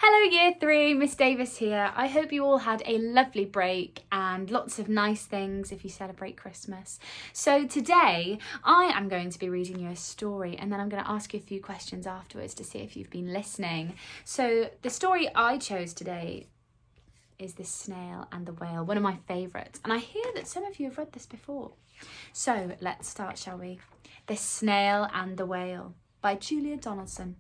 Hello Year 3, Miss Davis here. I hope you all had a lovely break and lots of nice things if you celebrate Christmas. So today I am going to be reading you a story and then I'm going to ask you a few questions afterwards to see if you've been listening. So the story I chose today is The Snail and the Whale, one of my favourites, and I hear that some of you have read this before. So let's start, shall we? The Snail and the Whale by Donaldson.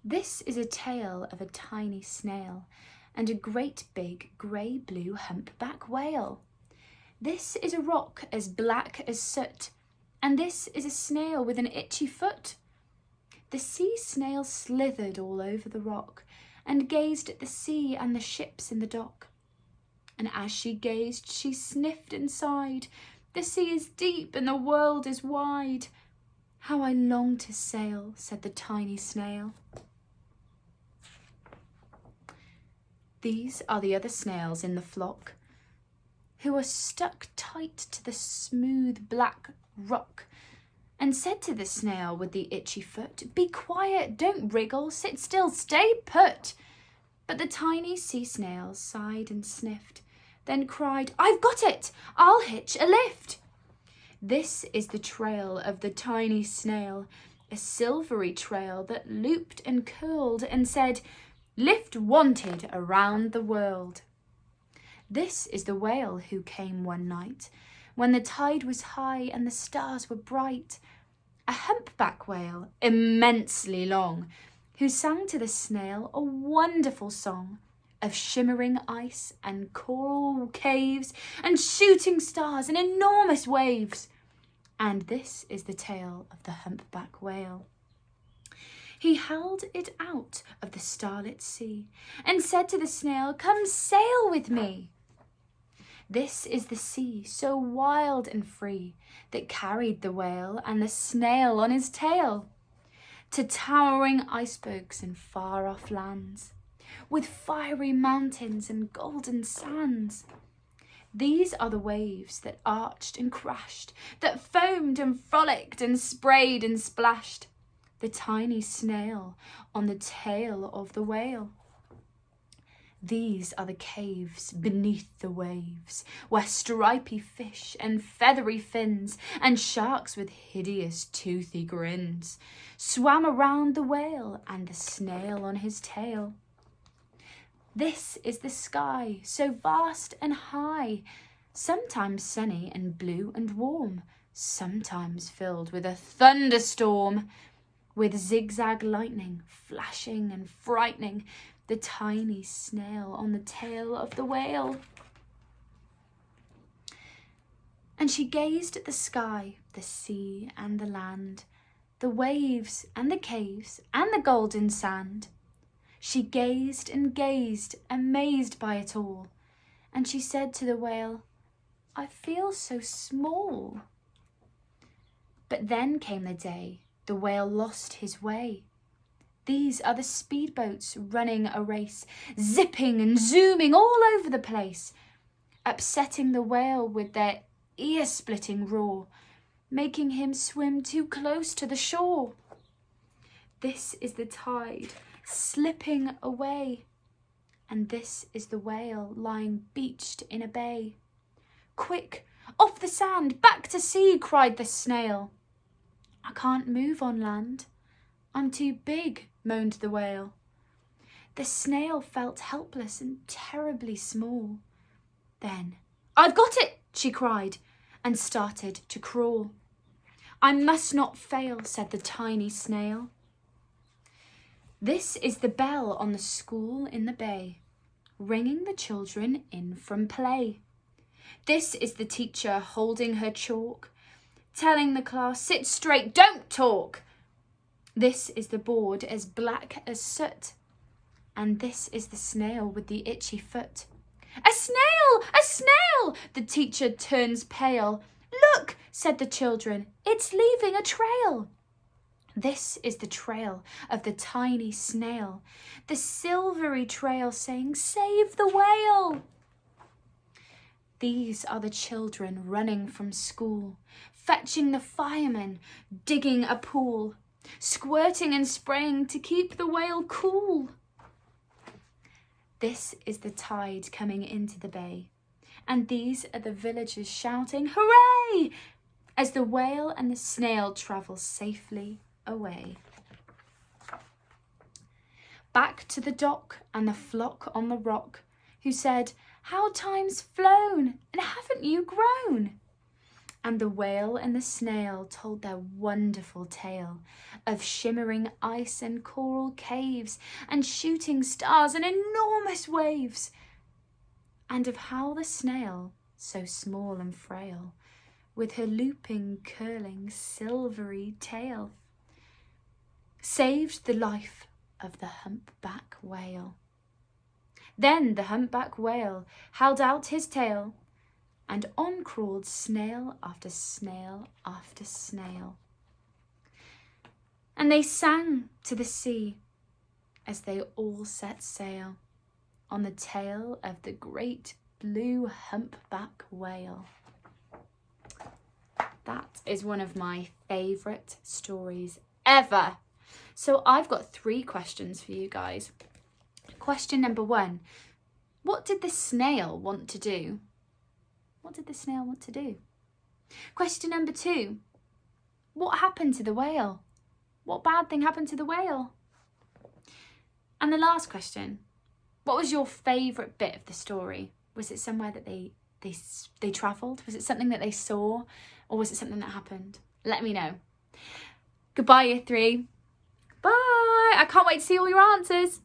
This is a tale of a tiny snail and a great big grey-blue humpback whale. This is a rock as black as soot, and this is a snail with an itchy foot. The sea snail slithered all over the rock and gazed at the sea and the ships in the dock. And as she gazed, she sniffed and sighed, "The sea is deep and the world is wide. How I long to sail," said the tiny snail. These are the other snails in the flock, who are stuck tight to the smooth black rock, and said to the snail with the itchy foot, "Be quiet, don't wriggle, sit still, stay put." But the tiny sea snail sighed and sniffed, then cried, "I've got it, I'll hitch a lift." This is the trail of the tiny snail, a silvery trail that looped and curled and said, "Lift wanted around the world." This is the whale who came one night, when the tide was high and the stars were bright. A humpback whale, immensely long, who sang to the snail a wonderful song of shimmering ice and coral caves and shooting stars and enormous waves. And this is the tale of the humpback whale. He held it out of the starlit sea and said to the snail, "Come sail with me." This is the sea, so wild and free, that carried the whale and the snail on his tail to towering icebergs and far-off lands, with fiery mountains and golden sands. These are the waves that arched and crashed, that foamed and frolicked and sprayed and splashed the tiny snail on the tail of the whale. These are the caves beneath the waves, where stripy fish and feathery fins and sharks with hideous toothy grins swam around the whale and the snail on his tail. This is the sky, so vast and high, sometimes sunny and blue and warm, sometimes filled with a thunderstorm, with zigzag lightning flashing and frightening the tiny snail on the tail of the whale. And she gazed at the sky, the sea and the land, the waves and the caves and the golden sand. She gazed and gazed, amazed by it all, and she said to the whale, "I feel so small." But then came the day the whale lost his way. These are the speedboats running a race, zipping and zooming all over the place, upsetting the whale with their ear-splitting roar, making him swim too close to the shore. This is the tide slipping away, and this is the whale lying beached in a bay. "Quick, off the sand, back to sea," cried the snail. "I can't move on land, I'm too big," moaned the whale. The snail felt helpless and terribly small. Then, "I've got it," she cried, and started to crawl. "I must not fail," said the tiny snail. This is the bell on the school in the bay, ringing the children in from play. This is the teacher holding her chalk, telling the class, "Sit straight, don't talk." This is the board as black as soot, and this is the snail with the itchy foot. "A snail! A snail!" The teacher turns pale. "Look," said the children, "it's leaving a trail." This is the trail of the tiny snail, the silvery trail saying, "Save the whale." These are the children running from school, fetching the firemen, digging a pool, squirting and spraying to keep the whale cool. This is the tide coming into the bay, and these are the villagers shouting, "Hooray!" as the whale and the snail travel safely away. Back to the dock and the flock on the rock, who said, "How time's flown, and haven't you grown?" And the whale and the snail told their wonderful tale of shimmering ice and coral caves and shooting stars and enormous waves, and of how the snail, so small and frail, with her looping, curling, silvery tail, saved the life of the humpback whale. Then the humpback whale held out his tail, and on crawled snail after snail after snail. And they sang to the sea as they all set sail on the tail of the great blue humpback whale. That is one of my favourite stories ever. So I've got 3 questions for you guys. Question number 1, what did the snail want to do? What did the snail want to do? Question number 2, what happened to the whale? What bad thing happened to the whale? And the last question, what was your favourite bit of the story? Was it somewhere that they travelled? Was it something that they saw? Or was it something that happened? Let me know. Goodbye, Year 3. Bye. I can't wait to see all your answers.